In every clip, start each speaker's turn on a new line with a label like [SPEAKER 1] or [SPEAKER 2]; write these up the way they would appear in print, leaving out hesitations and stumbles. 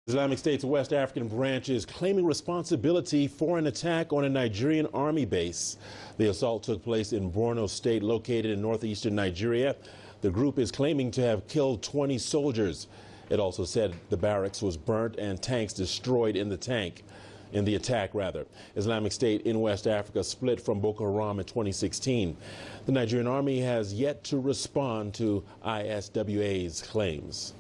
[SPEAKER 1] Islamic State's West African branch is claiming responsibility for an attack on a Nigerian army base. The assault took place in Borno State, located in northeastern Nigeria. The group is claiming to have killed 20 soldiers. It also said the barracks was burnt and tanks destroyed in the attack. Islamic State in West Africa split from Boko Haram in 2016. The Nigerian army has yet to respond to ISWA's claims.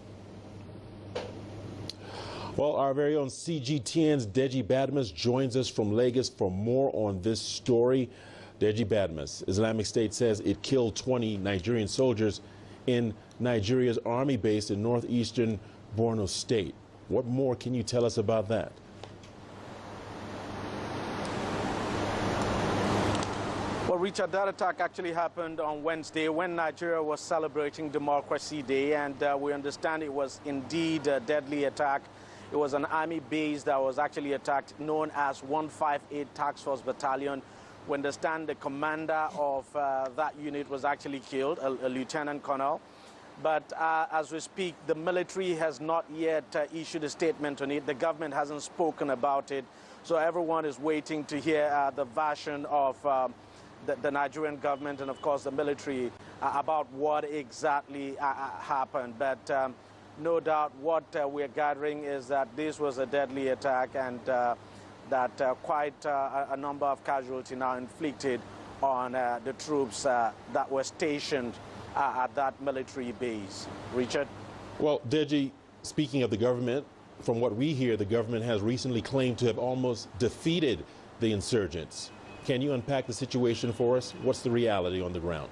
[SPEAKER 1] Well, our very own CGTN's Deji Badmus joins us from Lagos for more on this story. Deji Badmus, Islamic State says it killed 20 Nigerian soldiers in Nigeria's army base in northeastern Borno State. What more can you tell us about that?
[SPEAKER 2] Well, Richard, that attack actually happened on Wednesday when Nigeria was celebrating Democracy Day, and we understand it was indeed a deadly attack. It was an army base that was actually attacked, known as 158 Task Force Battalion. We understand the commander of that unit was actually killed, a lieutenant colonel. But as we speak, the military has not yet issued a statement on it. The government hasn't spoken about it. So everyone is waiting to hear the version of the Nigerian government and, of course, the military about what exactly happened. But no doubt what we're gathering is that this was a deadly attack, and that quite a number of casualties now inflicted on the troops that were stationed at that military base. Richard?
[SPEAKER 1] Well, Deji, speaking of the government, from what we hear, the government has recently claimed to have almost defeated the insurgents. Can you unpack the situation for us? What's the reality on the ground?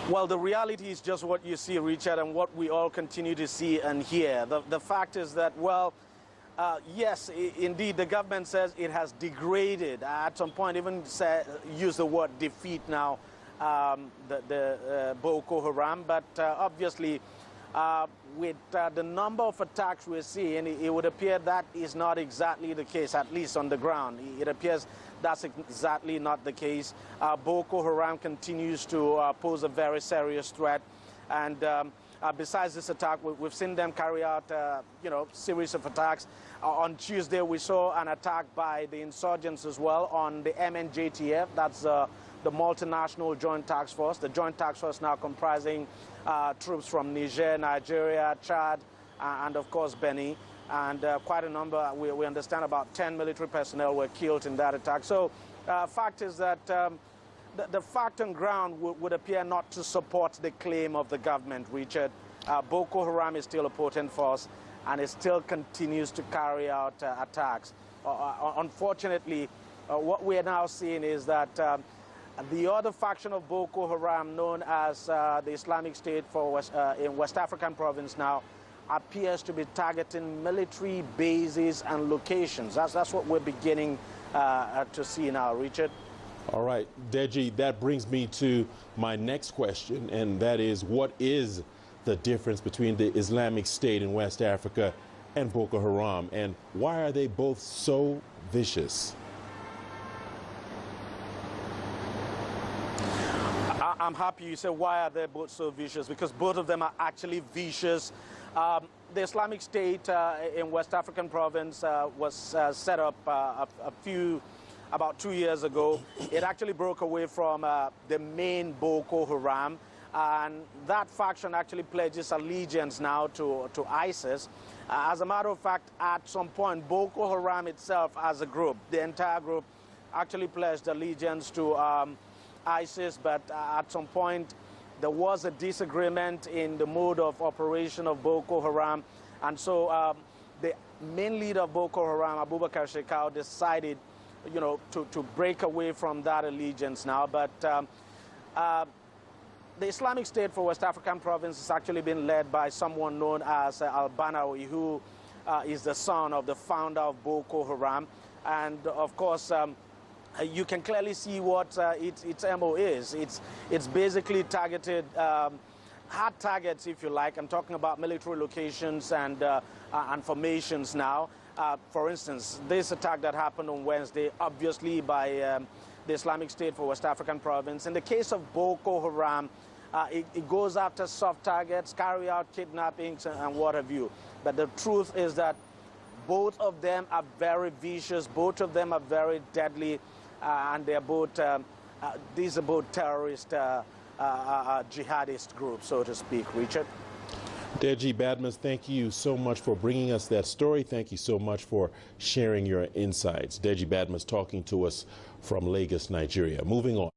[SPEAKER 2] Well, the reality is just what you see, Richard, and what we all continue to see and hear. The fact is that, well, yes, indeed, the government says it has degraded, at some point even use the word defeat now, the Boko Haram. But obviously, with the number of attacks we're seeing, it would appear that is not exactly the case, at least on the ground. It appears that's exactly not the case. Boko Haram continues to pose a very serious threat. And besides this attack, we've seen them carry out, series of attacks. On Tuesday, we saw an attack by the insurgents as well on the MNJTF. That's the multinational joint task force. The joint task force now comprising troops from Niger, Nigeria, Chad, and of course Benin. And quite a number, we understand about 10 military personnel were killed in that attack. So fact is that the fact on ground would appear not to support the claim of the government, Richard. Boko Haram is still a potent force, and it still continues to carry out attacks. Unfortunately, what we are now seeing is that the other faction of Boko Haram, known as the Islamic State in West African province now, appears to be targeting military bases and locations. That's what we're beginning to see now, Richard.
[SPEAKER 1] All right, Deji, that brings me to my next question, and that is, what is the difference between the Islamic State in West Africa and Boko Haram, and why are they both so vicious?
[SPEAKER 2] I'm happy you said why are they both so vicious, because both of them are actually vicious. The Islamic State in West African province was set up about 2 years ago. It actually broke away from the main Boko Haram, and that faction actually pledges allegiance now to ISIS. As a matter of fact, at some point, Boko Haram itself as a group, the entire group, actually pledged allegiance to ISIS, but at some point there was a disagreement in the mode of operation of Boko Haram, and so the main leader of Boko Haram, Abubakar Shekau, decided to break away from that allegiance now. But the Islamic State for West African province has actually been led by someone known as al-Banawi, who is the son of the founder of Boko Haram. And of course, you can clearly see what its MO is. It's basically targeted, hard targets, if you like. I'm talking about military locations and formations now. For instance, this attack that happened on Wednesday, obviously by the Islamic State for West African province. In the case of Boko Haram, It goes after soft targets, carry out kidnappings and what have you. But the truth is that both of them are very vicious, both of them are very deadly, and they're both, these are both terrorist jihadist groups, so to speak. Richard?
[SPEAKER 1] Deji Badmus, thank you so much for bringing us that story. Thank you so much for sharing your insights. Deji Badmus talking to us from Lagos, Nigeria. Moving on.